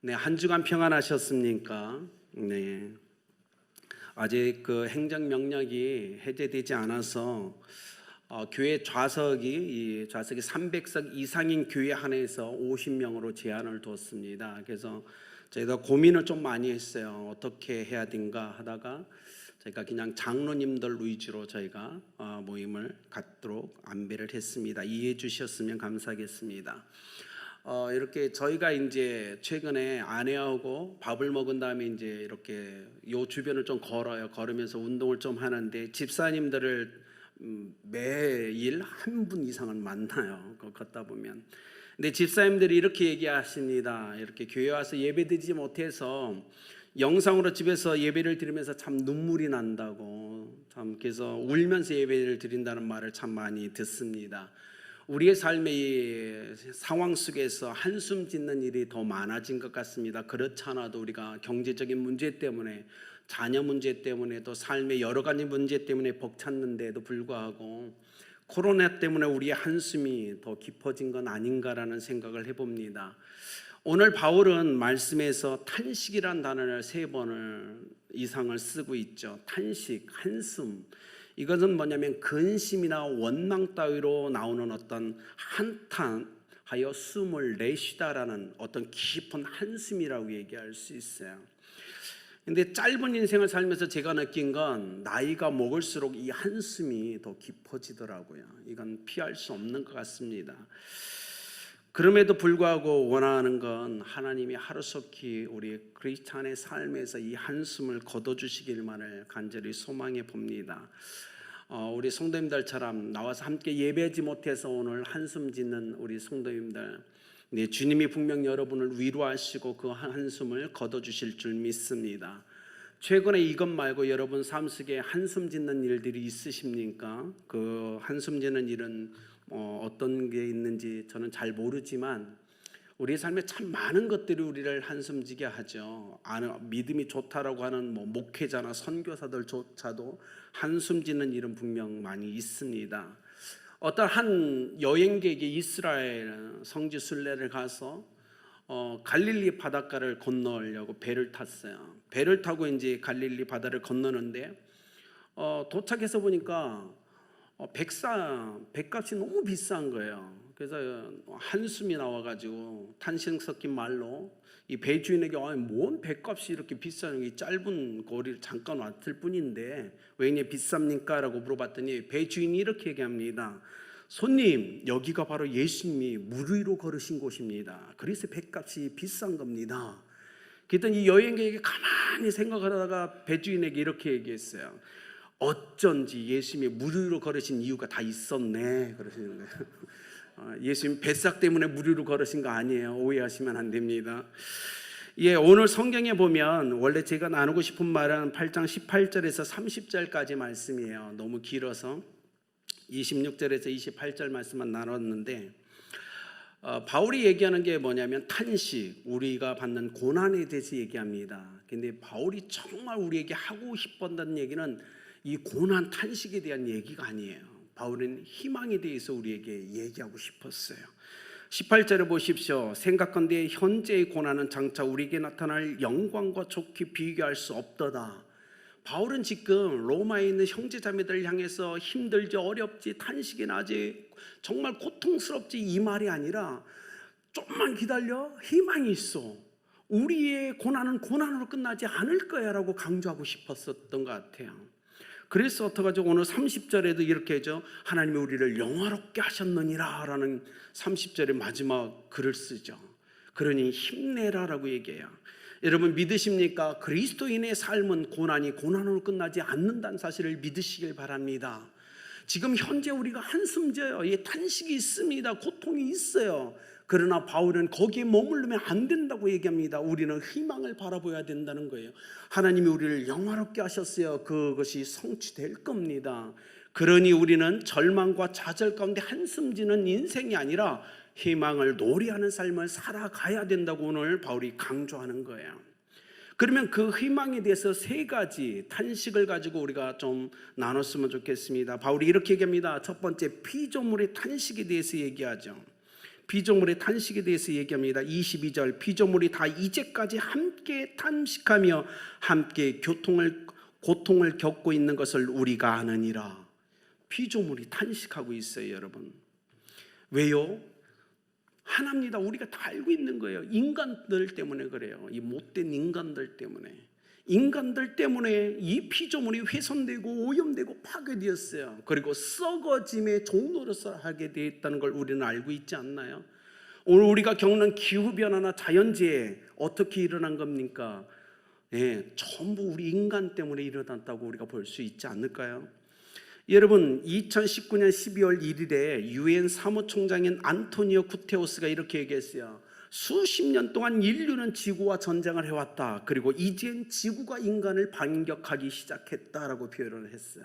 네, 한 주간 평안하셨습니까? 네. 아직 그 행정명령이 해제되지 않아서 교회 좌석이 300석 이상인 교회 한해서 50명으로 제한을 뒀습니다. 그래서 저희가 고민을 좀 많이 했어요. 어떻게 해야 된가 하다가 저희가 그냥 장로님들 위주로 저희가 모임을 갖도록 안배를 했습니다. 이해해 주셨으면 감사하겠습니다. 이렇게 저희가 이제 최근에 아내하고 밥을 먹은 다음에 이제 이렇게 요 주변을 좀 걸으면서 운동을 좀 하는데 집사님들을 매일 한 분 이상은 만나요. 걷다 보면. 근데 집사님들이 이렇게 얘기하십니다. 이렇게 교회 와서 예배드리지 못해서 영상으로 집에서 예배를 드리면서 참 눈물이 난다고, 참 그래서 울면서 예배를 드린다는 말을 참 많이 듣습니다. 우리의 삶의 이 상황 속에서 한숨 짓는 일이 더 많아진 것 같습니다. 그렇지 않아도 우리가 경제적인 문제 때문에, 자녀 문제 때문에, 또 삶의 여러 가지 문제 때문에 벅찼는데도 불구하고 코로나 때문에 우리의 한숨이 더 깊어진 건 아닌가라는 생각을 해봅니다. 오늘 바울은 말씀에서 탄식이란 단어를 3번 이상을 쓰고 있죠. 탄식, 한숨. 이것은 뭐냐면 근심이나 원망 따위로 나오는 어떤 한탄하여 숨을 내쉬다라는 어떤 깊은 한숨이라고 얘기할 수 있어요. 근데 짧은 인생을 살면서 제가 느낀 건 나이가 먹을수록 이 한숨이 더 깊어지더라고요. 이건 피할 수 없는 것 같습니다. 그럼에도 불구하고 원하는 건 하나님이 하루속히 우리 크리스찬의 삶에서 이 한숨을 거둬주시길만을 간절히 소망해 봅니다. 우리 성도님들처럼 나와서 함께 예배하지 못해서 오늘 한숨 짓는 우리 성도님들, 네, 주님이 분명 여러분을 위로하시고 그 한숨을 거둬주실 줄 믿습니다. 최근에 이것 말고 여러분 삶 속에 한숨 짓는 일들이 있으십니까? 그 한숨 짓는 일은 어떤 게 있는지 저는 잘 모르지만 우리 삶에 참 많은 것들이 우리를 한숨지게 하죠. 믿음이 좋다라고 하는 목회자나 선교사들조차도 한숨 짓는 일은 분명 많이 있습니다. 어떤 한 여행객이 이스라엘 성지 순례를 가서 갈릴리 바닷가를 건너려고 배를 탔어요. 배를 타고 이제 갈릴리 바다를 건너는데 도착해서 보니까 배값이 너무 비싼 거예요. 그래서 한숨이 나와가지고 탄식 섞인 말로 이 배주인에게 뭔 배값이 이렇게 비싸냐, 이 짧은 거리를 잠깐 왔을 뿐인데 왜 이렇게 비쌉니까? 라고 물어봤더니 배주인이 이렇게 얘기합니다. 손님, 여기가 바로 예수님이 물 위로 걸으신 곳입니다. 그래서 배값이 비싼 겁니다. 그랬더니 이 여행객이 가만히 생각하다가 배주인에게 이렇게 얘기했어요. 어쩐지 예수님이 물 위로 걸으신 이유가 다 있었네, 그러시는 거예요. 예수님 뱃삭 때문에 물 위로 걸으신 거 아니에요. 오해하시면 안 됩니다. 예, 오늘 성경에 보면 원래 제가 나누고 싶은 말은 8장 18절에서 30절까지 말씀이에요. 너무 길어서 26절에서 28절 말씀만 나눴는데 바울이 얘기하는 게 뭐냐면 탄식, 우리가 받는 고난에 대해서 얘기합니다. 근데 바울이 정말 우리에게 하고 싶었던 얘기는 이 고난, 탄식에 대한 얘기가 아니에요. 바울은 희망에 대해서 우리에게 얘기하고 싶었어요. 18절을 보십시오. 생각건대 현재의 고난은 장차 우리에게 나타날 영광과 좋게 비교할 수 없도다. 바울은 지금 로마에 있는 형제자매들을 향해서 힘들지, 어렵지, 탄식이 나지, 정말 고통스럽지 이 말이 아니라 좀만 기다려, 희망이 있어, 우리의 고난은 고난으로 끝나지 않을 거야 라고 강조하고 싶었었던 것 같아요. 그래서 어떡하죠? 오늘 30절에도 이렇게 하죠. 하나님이 우리를 영화롭게 하셨느니라 라는 30절의 마지막 글을 쓰죠. 그러니 힘내라 라고 얘기해요. 여러분 믿으십니까? 그리스도인의 삶은 고난이 고난으로 끝나지 않는다는 사실을 믿으시길 바랍니다. 지금 현재 우리가 한숨 져요. 탄식이 있습니다. 고통이 있어요. 그러나 바울은 거기에 머무르면 안 된다고 얘기합니다. 우리는 희망을 바라봐야 된다는 거예요. 하나님이 우리를 영화롭게 하셨어요. 그것이 성취될 겁니다. 그러니 우리는 절망과 좌절 가운데 한숨 지는 인생이 아니라 희망을 노래하는 삶을 살아가야 된다고 오늘 바울이 강조하는 거예요. 그러면 그 희망에 대해서 3가지 탄식을 가지고 우리가 좀 나눴으면 좋겠습니다. 바울이 이렇게 얘기합니다. 첫 번째, 피조물의 탄식에 대해서 얘기하죠. 피조물의 탄식에 대해서 얘기합니다. 22절, 피조물이 다 이제까지 함께 탄식하며 함께 고통을 겪고 있는 것을 우리가 아느니라. 피조물이 탄식하고 있어요, 여러분. 왜요? 하나입니다. 우리가 다 알고 있는 거예요. 인간들 때문에 그래요. 이 못된 인간들 때문에. 인간들 때문에 이 피조물이 훼손되고 오염되고 파괴되었어요. 그리고 썩어짐의 종로로서 하게 되었다는 걸 우리는 알고 있지 않나요? 오늘 우리가 겪는 기후변화나 자연재해 어떻게 일어난 겁니까? 전부 우리 인간 때문에 일어났다고 우리가 볼 수 있지 않을까요? 여러분, 2019년 12월 1일에 유엔 사무총장인 안토니오 구테우스가 이렇게 얘기했어요. 수십 년 동안 인류는 지구와 전쟁을 해왔다. 그리고 이젠 지구가 인간을 반격하기 시작했다라고 표현을 했어요.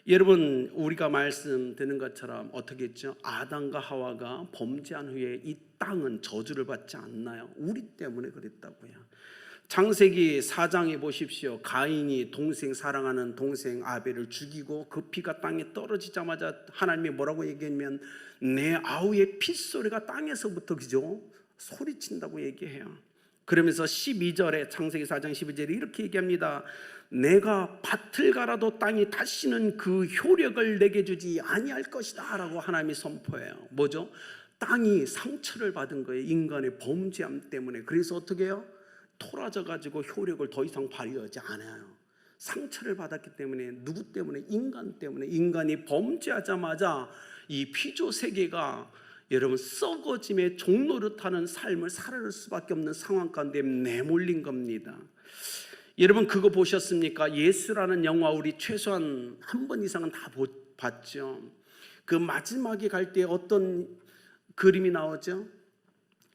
여러분, 우리가 말씀드린 것처럼 어떻게 했죠? 아담과 하와가 범죄한 후에 이 땅은 저주를 받지 않나요? 우리 때문에 그랬다고요. 창세기 4장에 보십시오. 가인이 사랑하는 동생 아벨을 죽이고 그 피가 땅에 떨어지자마자 하나님이 뭐라고 얘기하면 내 아우의 핏소리가 땅에서부터 그죠? 소리친다고 얘기해요. 그러면서 12절에 창세기 4장 12절에 이렇게 얘기합니다. 내가 밭을 갈아도 땅이 다시는 그 효력을 내게 주지 아니할 것이다 라고 하나님이 선포해요. 뭐죠? 땅이 상처를 받은 거예요. 인간의 범죄함 때문에. 그래서 어떻게 해요? 토라져 가지고 효력을 더 이상 발휘하지 않아요. 상처를 받았기 때문에. 누구 때문에? 인간 때문에. 인간이 범죄하자마자 이 피조 세계가 여러분 썩어짐의 종노릇하는 삶을 살아갈 수밖에 없는 상황 가운데 내몰린 겁니다. 여러분 그거 보셨습니까? 예수라는 영화 우리 최소한 한 번 이상은 다 봤죠. 그 마지막에 갈 때 어떤 그림이 나오죠?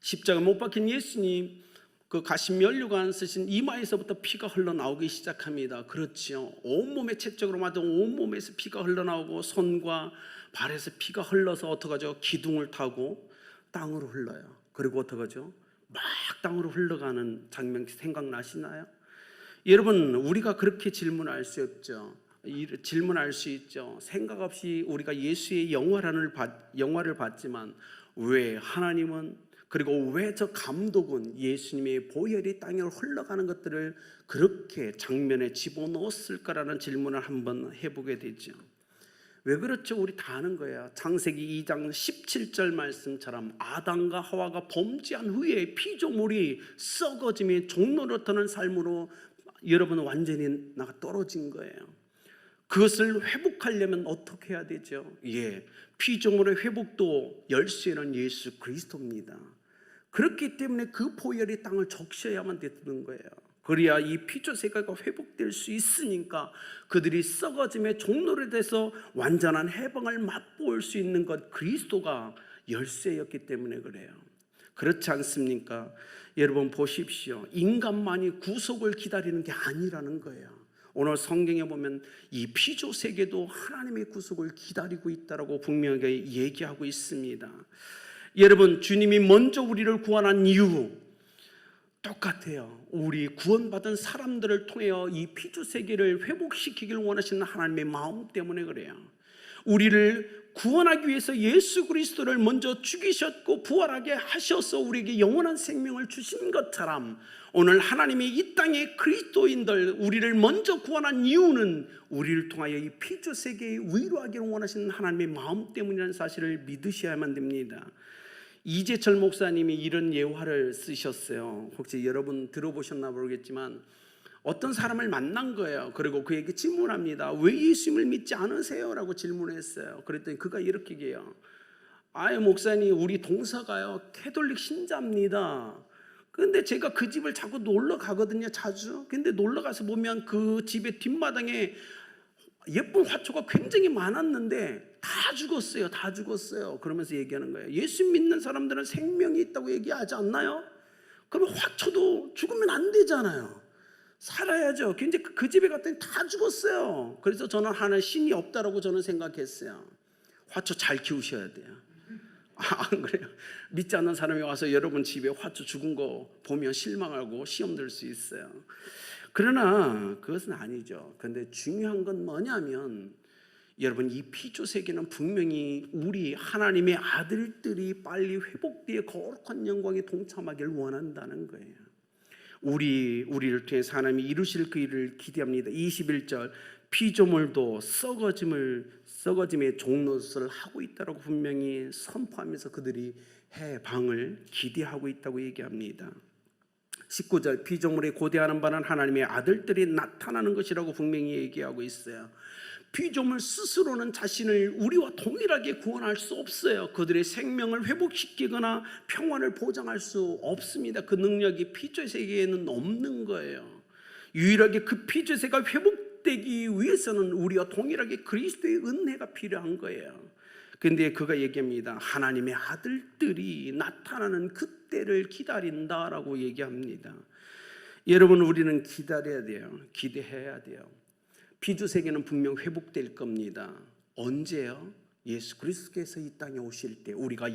십자가 못 박힌 예수님 그 가신 면류관 쓰신 이마에서부터 피가 흘러나오기 시작합니다. 그렇죠. 온몸에 채찍으로 맞아 온몸에서 피가 흘러나오고 손과 발에서 피가 흘러서 어떡하죠? 기둥을 타고 땅으로 흘러요. 그리고 어떡하죠? 막 땅으로 흘러가는 장면 생각나시나요? 여러분 우리가 그렇게 질문할 수 없죠. 질문할 수 있죠. 생각 없이 우리가 예수의 영화를 봤지만 왜 하나님은 그리고 왜 저 감독은 예수님의 보혈이 땅에 흘러가는 것들을 그렇게 장면에 집어넣었을까라는 질문을 한번 해보게 되죠. 왜 그렇죠? 우리 다 아는 거예요. 창세기 2장 17절 말씀처럼 아담과 하와가 범죄한 후에 피조물이 썩어짐의 종노릇하는 삶으로 여러분은 완전히 나가 떨어진 거예요. 그것을 회복하려면 어떻게 해야 되죠? 피조물의 회복도 열쇠는 예수 그리스도입니다. 그렇기 때문에 그 보혈이 땅을 적셔야만 되는 거예요. 그래야 이 피조 세계가 회복될 수 있으니까 그들이 썩어짐의 종로에 대해서 완전한 해방을 맛볼 수 있는 것 그리스도가 열쇠였기 때문에 그래요. 그렇지 않습니까? 여러분 보십시오. 인간만이 구속을 기다리는 게 아니라는 거예요. 오늘 성경에 보면 이 피조 세계도 하나님의 구속을 기다리고 있다라고 분명하게 얘기하고 있습니다. 여러분 주님이 먼저 우리를 구원한 이유 똑같아요. 우리 구원받은 사람들을 통하여 이 피조 세계를 회복시키기를 원하시는 하나님의 마음 때문에 그래요. 우리를 구원하기 위해서 예수 그리스도를 먼저 죽이셨고 부활하게 하셔서 우리에게 영원한 생명을 주신 것처럼 오늘 하나님이 이 땅의 그리스도인들 우리를 먼저 구원한 이유는 우리를 통하여 이 피조 세계에 위로하기를 원하시는 하나님의 마음 때문이라는 사실을 믿으셔야만 됩니다. 이재철 목사님이 이런 예화를 쓰셨어요. 혹시 여러분 들어보셨나 모르겠지만 어떤 사람을 만난 거예요. 그리고 그에게 질문합니다. 왜 예수님을 믿지 않으세요? 라고 질문했어요. 그랬더니 그가 이렇게 얘기해요. 목사님 우리 동서가요 캐톨릭 신자입니다. 그런데 제가 그 집을 자꾸 놀러 가거든요. 자주. 근데 놀러 가서 보면 그 집의 뒷마당에 예쁜 화초가 굉장히 많았는데 다 죽었어요. 다 죽었어요. 그러면서 얘기하는 거예요. 예수 믿는 사람들은 생명이 있다고 얘기하지 않나요? 그러면 화초도 죽으면 안 되잖아요. 살아야죠. 근데 그 집에 갔더니 다 죽었어요. 그래서 저는 하나 신이 없다라고 저는 생각했어요. 화초 잘 키우셔야 돼요. 안 그래요? 믿지 않는 사람이 와서 여러분 집에 화초 죽은 거 보면 실망하고 시험 들 수 있어요. 그러나 그것은 아니죠. 그런데 중요한 건 뭐냐면 여러분, 이 피조 세계는 분명히 우리 하나님의 아들들이 빨리 회복되어 거룩한 영광에 동참하기를 원한다는 거예요. 우리를 통해서 하나님이 이루실 그 일을 기대합니다. 21절, 피조물도 썩어짐의 종노릇을 하고 있다고 분명히 선포하면서 그들이 해방을 기대하고 있다고 얘기합니다. 19절, 피조물에 고대하는 바는 하나님의 아들들이 나타나는 것이라고 분명히 얘기하고 있어요. 피조물 스스로는 자신을 우리와 동일하게 구원할 수 없어요. 그들의 생명을 회복시키거나 평안을 보장할 수 없습니다. 그 능력이 피조 세계에는 없는 거예요. 유일하게 그 피조 세계가 회복되기 위해서는 우리와 동일하게 그리스도의 은혜가 필요한 거예요. 그런데 그가 얘기합니다. 하나님의 아들들이 나타나는 그때를 기다린다라고 얘기합니다. 여러분, 우리는 기다려야 돼요. 기대해야 돼요. 피조 세계는 분명 회복될 겁니다. 언제요? 예수 그리스도께서 이 땅에 오실 때, 우리가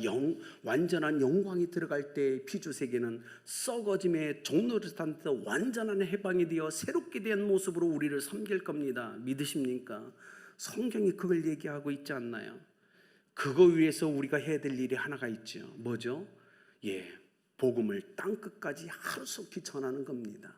완전한 영광이 들어갈 때 피조 세계는 썩어짐의 종노릇한테 완전한 해방이 되어 새롭게 된 모습으로 우리를 섬길 겁니다. 믿으십니까? 성경이 그걸 얘기하고 있지 않나요? 그거 위해서 우리가 해야 될 일이 하나가 있죠. 뭐죠? 복음을 땅끝까지 하루속히 전하는 겁니다.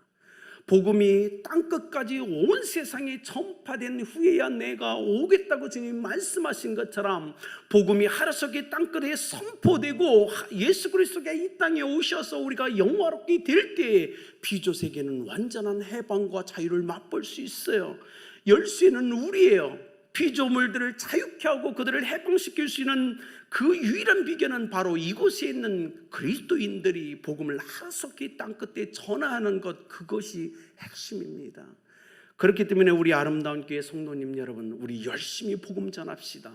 복음이 땅끝까지 온 세상에 전파된 후에야 내가 오겠다고 주님 말씀하신 것처럼 복음이 하루속히 땅끝에 선포되고 예수 그리스도가 이 땅에 오셔서 우리가 영화롭게 될 때 피조 세계는 완전한 해방과 자유를 맛볼 수 있어요. 열쇠는 우리예요. 피조물들을 자유케 하고 그들을 해방시킬 수 있는 그 유일한 비결은 바로 이곳에 있는 그리스도인들이 복음을 하루속히 땅끝에 전하는 것, 그것이 핵심입니다. 그렇기 때문에 우리 아름다운 교회 성도님 여러분, 우리 열심히 복음 전합시다.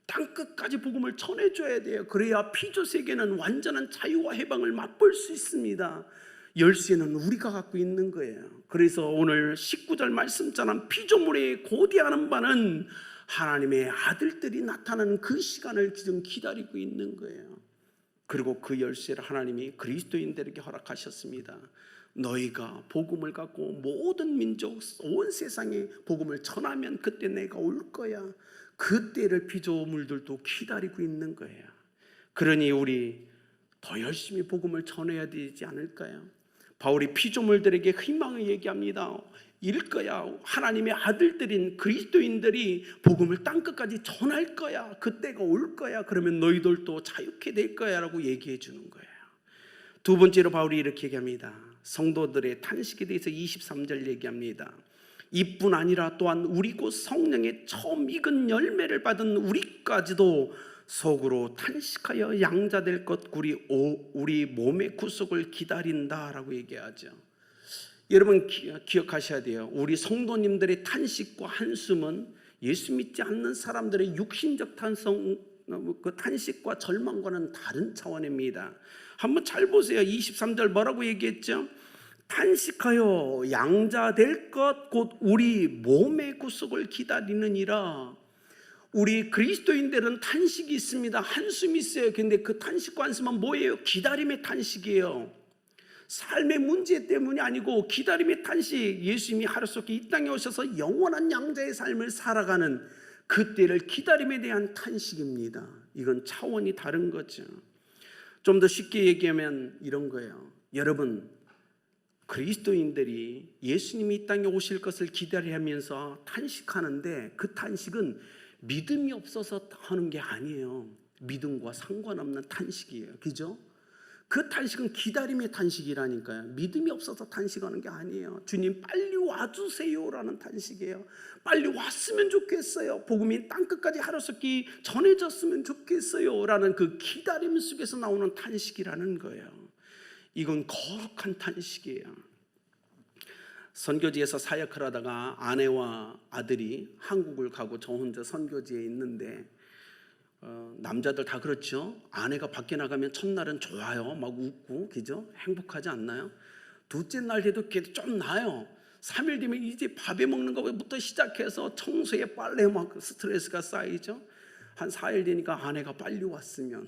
땅끝까지 복음을 전해줘야 돼요. 그래야 피조 세계는 완전한 자유와 해방을 맛볼 수 있습니다. 열쇠는 우리가 갖고 있는 거예요. 그래서 오늘 19절 말씀처럼 피조물에 고대하는 바는 하나님의 아들들이 나타나는 그 시간을 지금 기다리고 있는 거예요. 그리고 그 열쇠를 하나님이 그리스도인들에게 허락하셨습니다. 너희가 복음을 갖고 모든 민족, 온 세상에 복음을 전하면 그때 내가 올 거야. 그때를 피조물들도 기다리고 있는 거예요. 그러니 우리 더 열심히 복음을 전해야 되지 않을까요? 바울이 피조물들에게 희망을 얘기합니다. 일 거야. 하나님의 아들들인 그리스도인들이 복음을 땅끝까지 전할 거야. 그때가 올 거야. 그러면 너희들도 자유케 될 거야 라고 얘기해 주는 거예요. 두 번째로 바울이 이렇게 얘기합니다. 성도들의 탄식에 대해서 23절 얘기합니다. 이뿐 아니라 또한 우리 곧 성령의 처음 익은 열매를 받은 우리까지도 속으로 탄식하여 양자될 것 우리 몸의 구속을 기다린다라고 얘기하죠. 여러분 기억하셔야 돼요. 우리 성도님들의 탄식과 한숨은 예수 믿지 않는 사람들의 육신적 그 탄식과 절망과는 다른 차원입니다. 한번 잘 보세요. 23절 뭐라고 얘기했죠? 탄식하여 양자될 것 곧 우리 몸의 구속을 기다리느니라. 우리 그리스도인들은 탄식이 있습니다. 한숨이 있어요. 근데 그 탄식과 한숨은 뭐예요? 기다림의 탄식이에요. 삶의 문제 때문이 아니고 기다림의 탄식. 예수님이 하루속히 이 땅에 오셔서 영원한 양자의 삶을 살아가는 그때를 기다림에 대한 탄식입니다. 이건 차원이 다른 거죠. 좀 더 쉽게 얘기하면 이런 거예요. 여러분, 그리스도인들이 예수님이 이 땅에 오실 것을 기다리면서 탄식하는데 그 탄식은 믿음이 없어서 하는 게 아니에요. 믿음과 상관없는 탄식이에요. 그죠? 그 탄식은 기다림의 탄식이라니까요. 믿음이 없어서 탄식하는 게 아니에요. 주님 빨리 와주세요라는 탄식이에요. 빨리 왔으면 좋겠어요. 복음이 땅끝까지 하루속히 전해졌으면 좋겠어요 라는 그 기다림 속에서 나오는 탄식이라는 거예요. 이건 거룩한 탄식이에요. 선교지에서 사역을 하다가 아내와 아들이 한국을 가고 저 혼자 선교지에 있는데 남자들 다 그렇죠. 아내가 밖에 나가면 첫날은 좋아요. 막 웃고 그죠? 행복하지 않나요? 둘째 날 돼도 좀 나아요. 3일 뒤면 이제 밥에 먹는 것부터 시작해서 청소에 빨래 막 스트레스가 쌓이죠. 한 4일 되니까 아내가 빨리 왔으면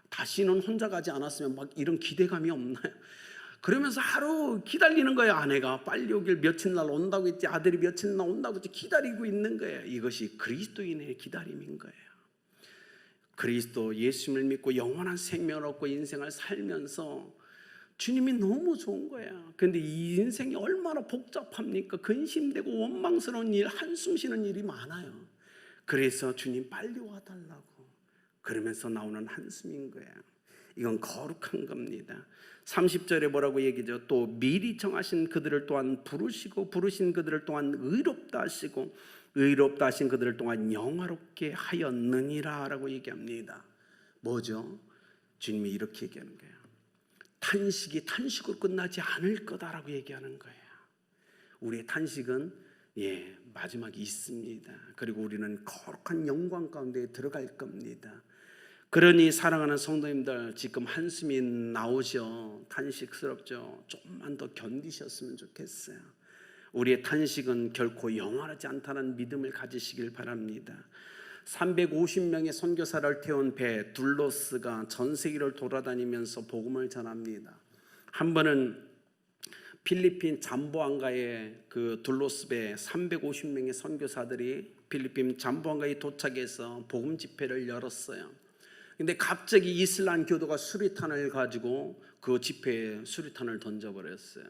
다시는 혼자 가지 않았으면 막 이런 기대감이 없나요? 그러면서 하루 기다리는 거예요. 아내가 빨리 오길 며칠 날 온다고 했지, 아들이 며칠 날 온다고 했지, 기다리고 있는 거예요. 이것이 그리스도인의 기다림인 거예요. 그리스도 예수님을 믿고 영원한 생명을 얻고 인생을 살면서 주님이 너무 좋은 거야. 그런데 이 인생이 얼마나 복잡합니까? 근심되고 원망스러운 일, 한숨 쉬는 일이 많아요. 그래서 주님 빨리 와달라고 그러면서 나오는 한숨인 거야. 이건 거룩한 겁니다. 30절에 뭐라고 얘기죠? 또 미리 정하신 그들을 또한 부르시고 부르신 그들을 또한 의롭다 하시고 의롭다 하신 그들을 또한 영화롭게 하였느니라 라고 얘기합니다. 뭐죠? 주님이 이렇게 얘기하는 거예요. 탄식이 탄식으로 끝나지 않을 거다라고 얘기하는 거예요. 우리의 탄식은 마지막이 있습니다. 그리고 우리는 거룩한 영광 가운데 들어갈 겁니다. 그러니 사랑하는 성도님들, 지금 한숨이 나오죠. 탄식스럽죠. 조금만 더 견디셨으면 좋겠어요. 우리의 탄식은 결코 영원하지 않다는 믿음을 가지시길 바랍니다. 350명의 선교사를 태운 배 둘로스가 전 세계를 돌아다니면서 복음을 전합니다. 한 번은 필리핀 잠보안가에 그 둘로스 배 350명의 선교사들이 필리핀 잠보안가에 도착해서 복음 집회를 열었어요. 근데 갑자기 이슬람 교도가 수리탄을 가지고 그 집회에 수리탄을 던져버렸어요.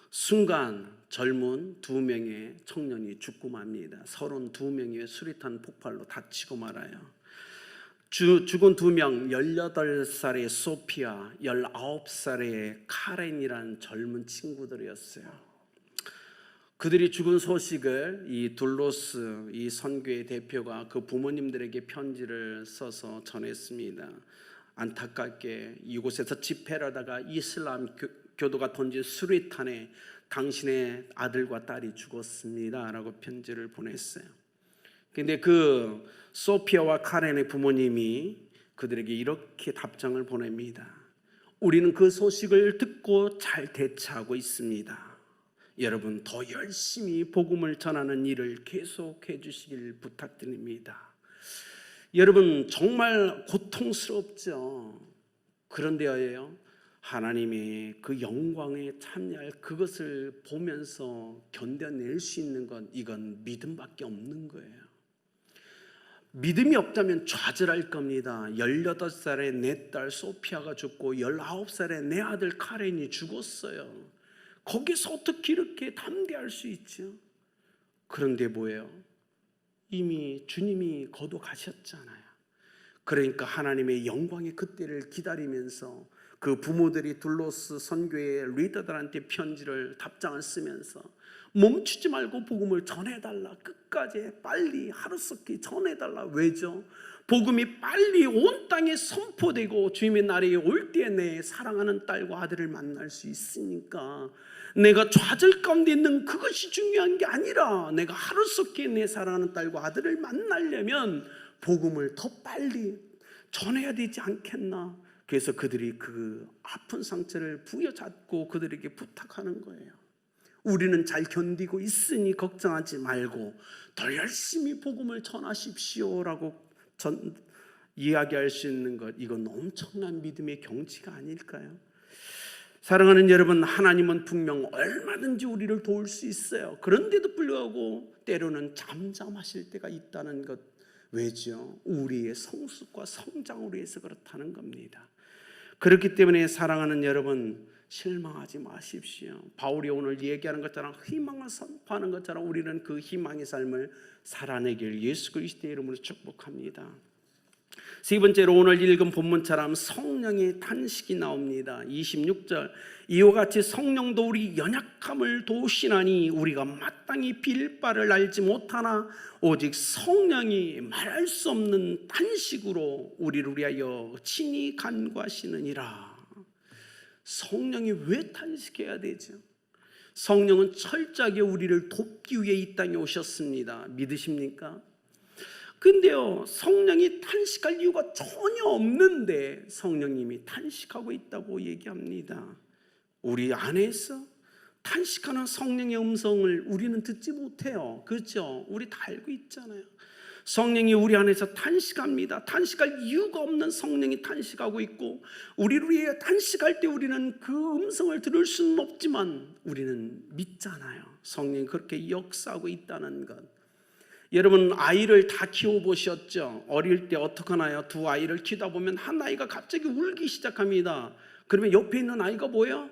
순간 젊은 2명의 청년이 죽고 맙니다. 32명의 수리탄 폭발로 다치고 말아요. 죽은 2명, 18살의 소피아, 19살의 카렌이라는 젊은 친구들이었어요. 그들이 죽은 소식을 이 둘로스 이 선교의 대표가 그 부모님들에게 편지를 써서 전했습니다. 안타깝게 이곳에서 집회를 하다가 이슬람 교도가 던진 수리탄에 당신의 아들과 딸이 죽었습니다 라고 편지를 보냈어요. 근데 그 소피아와 카렌의 부모님이 그들에게 이렇게 답장을 보냅니다. 우리는 그 소식을 듣고 잘 대처하고 있습니다. 여러분, 더 열심히 복음을 전하는 일을 계속해 주시길 부탁드립니다. 여러분, 정말 고통스럽죠. 그런데요, 하나님의 그 영광에 참여할 그것을 보면서 견뎌낼 수 있는 건 이건 믿음밖에 없는 거예요. 믿음이 없다면 좌절할 겁니다. 18살의 내 딸 소피아가 죽고 19살의 내 아들 카렌이 죽었어요. 거기서 어떻게 이렇게 담대할 수 있죠? 그런데 뭐예요? 이미 주님이 거둬가셨잖아요. 그러니까 하나님의 영광의 그때를 기다리면서 그 부모들이 둘로스 선교의 리더들한테 편지를 답장을 쓰면서 멈추지 말고 복음을 전해달라, 끝까지 빨리 하루속히 전해달라. 왜죠? 복음이 빨리 온 땅에 선포되고 주님의 날이 올 때에 내 사랑하는 딸과 아들을 만날 수 있으니까 내가 좌절 가운데 있는 그것이 중요한 게 아니라 내가 하루속히 내 사랑하는 딸과 아들을 만나려면 복음을 더 빨리 전해야 되지 않겠나. 그래서 그들이 그 아픈 상처를 부여잡고 그들에게 부탁하는 거예요. 우리는 잘 견디고 있으니 걱정하지 말고 더 열심히 복음을 전하십시오라고 이야기할 수 있는 것, 이건 엄청난 믿음의 경지가 아닐까요? 사랑하는 여러분, 하나님은 분명 얼마든지 우리를 도울 수 있어요. 그런데도 불구하고 때로는 잠잠하실 때가 있다는 것, 왜죠? 우리의 성숙과 성장을 위해서 그렇다는 겁니다. 그렇기 때문에 사랑하는 여러분, 실망하지 마십시오. 바울이 오늘 얘기하는 것처럼 희망을 선포하는 것처럼 우리는 그 희망의 삶을 살아내길 예수 그리스도의 이름으로 축복합니다. 세 번째로 오늘 읽은 본문처럼 성령의 탄식이 나옵니다. 26절, 이와 같이 성령도 우리 연약함을 도우시나니 우리가 마땅히 빌 바를 알지 못하나 오직 성령이 말할 수 없는 탄식으로 우리를 위하여 친히 간구하시느니라. 성령이 왜 탄식해야 되죠? 성령은 철저하게 우리를 돕기 위해 이 땅에 오셨습니다. 믿으십니까? 근데요, 성령이 탄식할 이유가 전혀 없는데 성령님이 탄식하고 있다고 얘기합니다. 우리 안에서 탄식하는 성령의 음성을 우리는 듣지 못해요. 그렇죠? 우리 다 알고 있잖아요. 성령이 우리 안에서 탄식합니다. 탄식할 이유가 없는 성령이 탄식하고 있고, 우리를 위해 탄식할 때 우리는 그 음성을 들을 수는 없지만 우리는 믿잖아요. 성령이 그렇게 역사하고 있다는 것. 여러분, 아이를 다 키워보셨죠? 어릴 때 어떡하나요? 두 아이를 키우다 보면 한 아이가 갑자기 울기 시작합니다. 그러면 옆에 있는 아이가 뭐예요?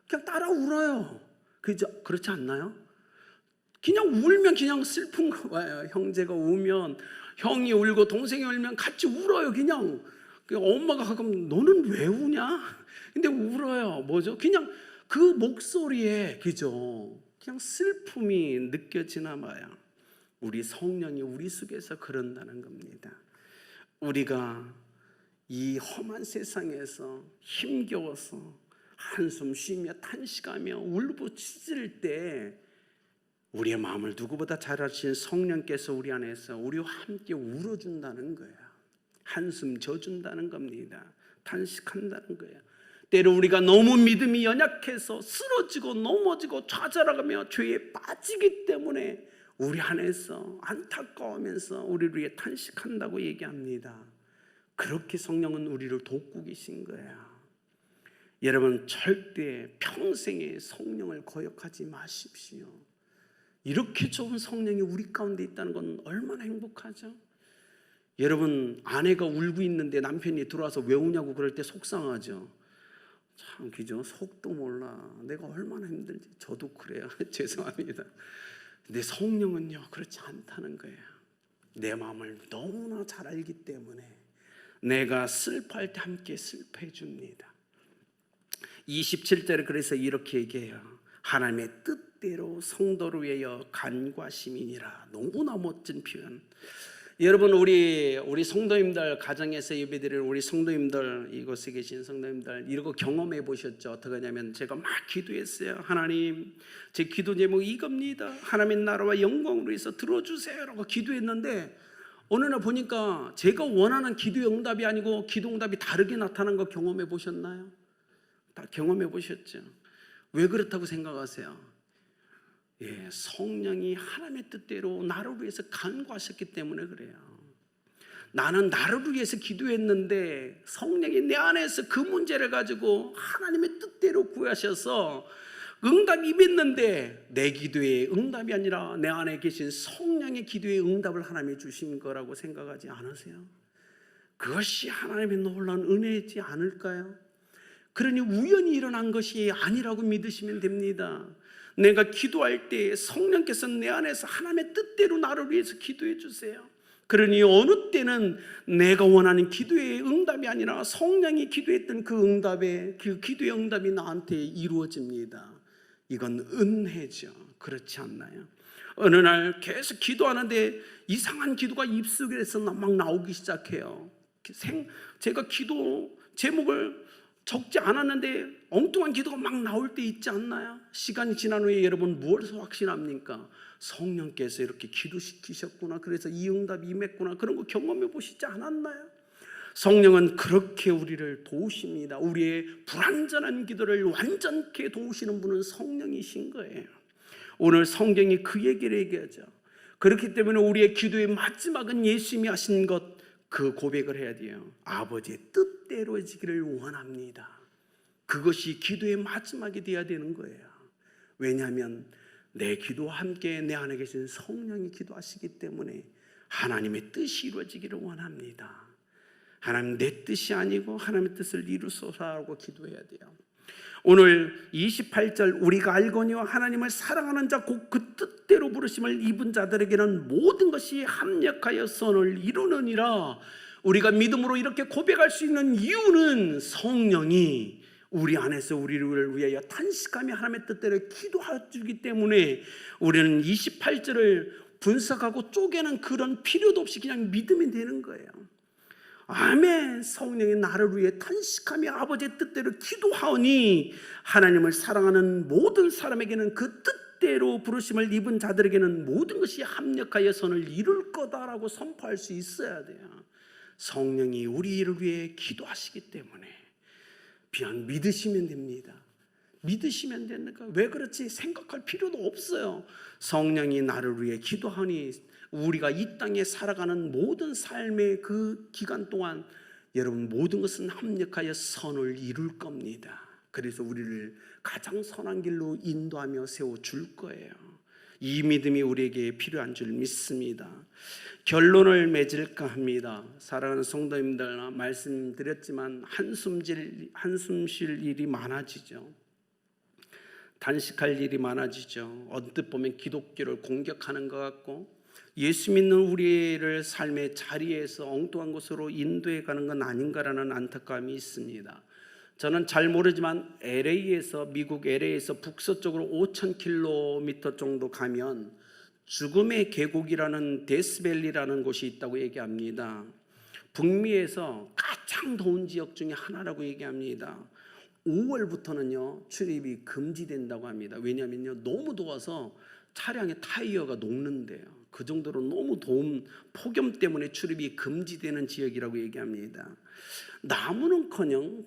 그냥 따라 울어요. 그렇지 않나요? 그냥 울면 그냥 슬픈 거예요. 형제가 울면 형이 울고 동생이 울면 같이 울어요. 그냥 엄마가 가끔 너는 왜 우냐? 근데 울어요. 뭐죠? 그냥 그 목소리에 그죠? 그냥 슬픔이 느껴지나 봐요. 우리 성령이 우리 속에서 그런다는 겁니다. 우리가 이 험한 세상에서 힘겨워서 한숨 쉬며 탄식하며 울부짖을 때 우리의 마음을 누구보다 잘 아시는 성령께서 우리 안에서 우리와 함께 울어준다는 거예요. 한숨 져준다는 겁니다. 탄식한다는 거예요. 때로 우리가 너무 믿음이 연약해서 쓰러지고 넘어지고 좌절하며 죄에 빠지기 때문에 우리 안에서 안타까워하면서 우리를 위해 탄식한다고 얘기합니다. 그렇게 성령은 우리를 돕고 계신 거예요. 여러분, 절대 평생에 성령을 거역하지 마십시오. 이렇게 좋은 성령이 우리 가운데 있다는 건 얼마나 행복하죠? 여러분, 아내가 울고 있는데 남편이 들어와서 왜 우냐고 그럴 때 속상하죠? 참, 그죠? 속도 몰라. 내가 얼마나 힘들지. 저도 그래요. 죄송합니다. 근데 성령은요, 그렇지 않다는 거예요. 내 마음을 너무나 잘 알기 때문에 내가 슬퍼할 때 함께 슬퍼해 줍니다. 27절에 그래서 이렇게 얘기해요. 하나님의 뜻대로 성도를 위하여 간과심이니라. 너무나 멋진 표현. 여러분, 우리 성도님들, 가정에서 예배드리는 우리 성도님들, 이곳에 계신 성도님들 이거 경험해 보셨죠? 어떻게 하냐면 제가 막 기도했어요. 하나님, 제 기도 제목이 이겁니다. 하나님의 나라와 영광을 위해서 들어주세요 라고 기도했는데 어느 날 보니까 제가 원하는 기도의 응답이 아니고 기도 응답이 다르게 나타난 거 경험해 보셨나요? 다 경험해 보셨죠? 왜 그렇다고 생각하세요? 예, 성령이 하나님의 뜻대로 나를 위해서 간구하셨기 때문에 그래요. 나는 나를 위해서 기도했는데 성령이 내 안에서 그 문제를 가지고 하나님의 뜻대로 구하셔서 응답이 임했는데 내 기도의 응답이 아니라 내 안에 계신 성령의 기도의 응답을 하나님이 주신 거라고 생각하지 않으세요? 그것이 하나님의 놀라운 은혜이지 않을까요? 그러니 우연히 일어난 것이 아니라고 믿으시면 됩니다. 내가 기도할 때 성령께서 내 안에서 하나님의 뜻대로 나를 위해서 기도해 주세요. 그러니 어느 때는 내가 원하는 기도의 응답이 아니라 성령이 기도했던 그 기도의 응답이 나한테 이루어집니다. 이건 은혜죠. 그렇지 않나요? 어느 날 계속 기도하는데 이상한 기도가 입속에서 막 나오기 시작해요. 제가 기도 제목을 적지 않았는데 엉뚱한 기도가 막 나올 때 있지 않나요? 시간이 지난 후에 여러분 무엇을 확신합니까? 성령께서 이렇게 기도시키셨구나. 그래서 이 응답이 임했구나. 그런 거 경험해 보시지 않았나요? 성령은 그렇게 우리를 도우십니다. 우리의 불완전한 기도를 완전케 도우시는 분은 성령이신 거예요. 오늘 성경이 그 얘기를 얘기하죠. 그렇기 때문에 우리의 기도의 마지막은 예수님이 하신 것, 그 고백을 해야 돼요. 아버지의 뜻대로지기를 원합니다. 그것이 기도의 마지막이 되어야 되는 거예요. 왜냐하면 내 기도와 함께 내 안에 계신 성령이 기도하시기 때문에 하나님의 뜻이 이루어지기를 원합니다. 하나님, 내 뜻이 아니고 하나님의 뜻을 이루소서라고 기도해야 돼요. 오늘 28절, 우리가 알거니와 하나님을 사랑하는 자 곧 그 뜻대로 부르심을 입은 자들에게는 모든 것이 합력하여 선을 이루느니라. 우리가 믿음으로 이렇게 고백할 수 있는 이유는 성령이 우리 안에서 우리를 위하여 탄식하며 하나님의 뜻대로 기도해주기 때문에 우리는 28절을 분석하고 쪼개는 그런 필요도 없이 그냥 믿으면 되는 거예요. 아멘. 성령이 나를 위해 탄식하며 아버지의 뜻대로 기도하오니 하나님을 사랑하는 모든 사람에게는 그 뜻대로 부르심을 입은 자들에게는 모든 것이 합력하여 선을 이룰 거다라고 선포할 수 있어야 돼요. 성령이 우리를 위해 기도하시기 때문에 그냥 믿으시면 됩니다. 믿으시면 되니까 왜 그렇지 생각할 필요도 없어요. 성령이 나를 위해 기도하니 우리가 이 땅에 살아가는 모든 삶의 그 기간 동안 여러분 모든 것은 합력하여 선을 이룰 겁니다. 그래서 우리를 가장 선한 길로 인도하며 세워줄 거예요. 이 믿음이 우리에게 필요한 줄 믿습니다. 결론을 맺을까 합니다. 사랑하는 성도님들, 말씀드렸지만 한숨 쉴 일이 많아지죠. 단식할 일이 많아지죠. 언뜻 보면 기독교를 공격하는 것 같고 예수 믿는 우리를 삶의 자리에서 엉뚱한 곳으로 인도해 가는 건 아닌가라는 안타까움이 있습니다. 저는 잘 모르지만 미국 LA에서 북서쪽으로 5,000km 정도 가면 죽음의 계곡이라는 데스밸리라는 곳이 있다고 얘기합니다. 북미에서 가장 더운 지역 중에 하나라고 얘기합니다. 5월부터는요 출입이 금지된다고 합니다. 왜냐하면요 너무 더워서 차량의 타이어가 녹는데요. 그 정도로 너무 더운 폭염 때문에 출입이 금지되는 지역이라고 얘기합니다. 나무는커녕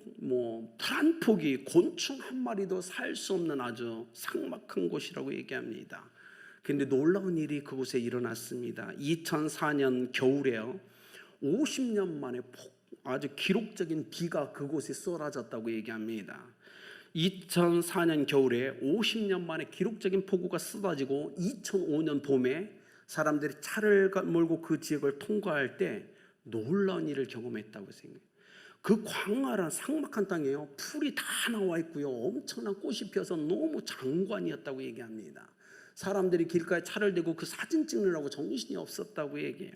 풀 한 폭이 곤충 한 마리도 살 수 없는 아주 삭막한 곳이라고 얘기합니다. 그런데 놀라운 일이 그곳에 일어났습니다. 2004년 겨울에요 50년 만에 아주 기록적인 비가 그곳에 쏟아졌다고 얘기합니다. 2004년 겨울에 50년 만에 기록적인 폭우가 쏟아지고 2005년 봄에 사람들이 차를 몰고 그 지역을 통과할 때 놀라운 일을 경험했다고 생각해요. 그 광활한 삭막한 땅에요 풀이 다 나와 있고요 엄청난 꽃이 피어서 너무 장관이었다고 얘기합니다. 사람들이 길가에 차를 대고 그 사진 찍느라고 정신이 없었다고 얘기해요.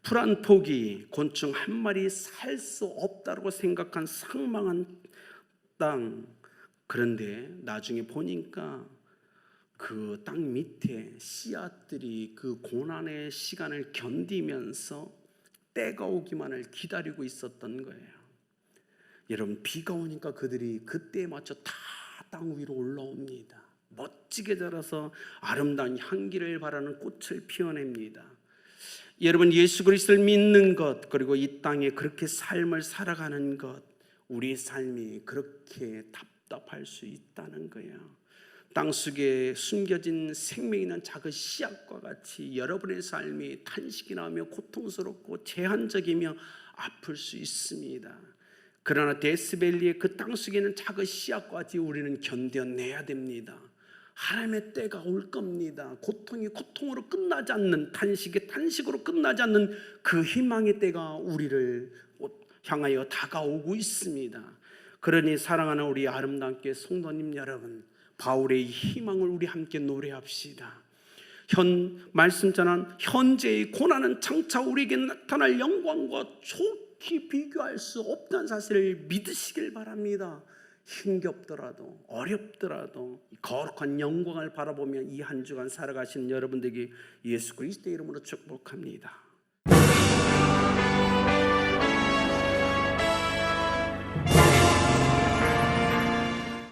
풀 한 폭이 곤충 한 마리 살 수 없다고 생각한 상망한 땅. 그런데 나중에 보니까 그 땅 밑에 씨앗들이 그 고난의 시간을 견디면서 때가 오기만을 기다리고 있었던 거예요. 여러분 비가 오니까 그들이 그때에 맞춰 다 땅 위로 올라옵니다. 멋지게 자라서 아름다운 향기를 바라는 꽃을 피워냅니다. 여러분 예수 그리스도를 믿는 것 그리고 이 땅에 그렇게 삶을 살아가는 것 우리의 삶이 그렇게 답답할 수 있다는 거예요. 땅속에 숨겨진 생명 있는 작은 씨앗과 같이 여러분의 삶이 탄식이 나며 고통스럽고 제한적이며 아플 수 있습니다. 그러나 데스밸리의 그 땅속에 있는 작은 씨앗과 같이 우리는 견뎌내야 됩니다. 하나님의 때가 올 겁니다. 고통이 고통으로 끝나지 않는 탄식이 탄식으로 끝나지 않는 그 희망의 때가 우리를 향하여 다가오고 있습니다. 그러니 사랑하는 우리 아름다운 교회 성도님 여러분 바울의 희망을 우리 함께 노래합시다. 말씀처럼 현재의 고난은 장차 우리에게 나타날 영광과 좋게 비교할 수 없다는 사실을 믿으시길 바랍니다. 힘겹더라도 어렵더라도 거룩한 영광을 바라보며 이 한 주간 살아가시는 여러분들에게 예수 그리스도의 이름으로 축복합니다.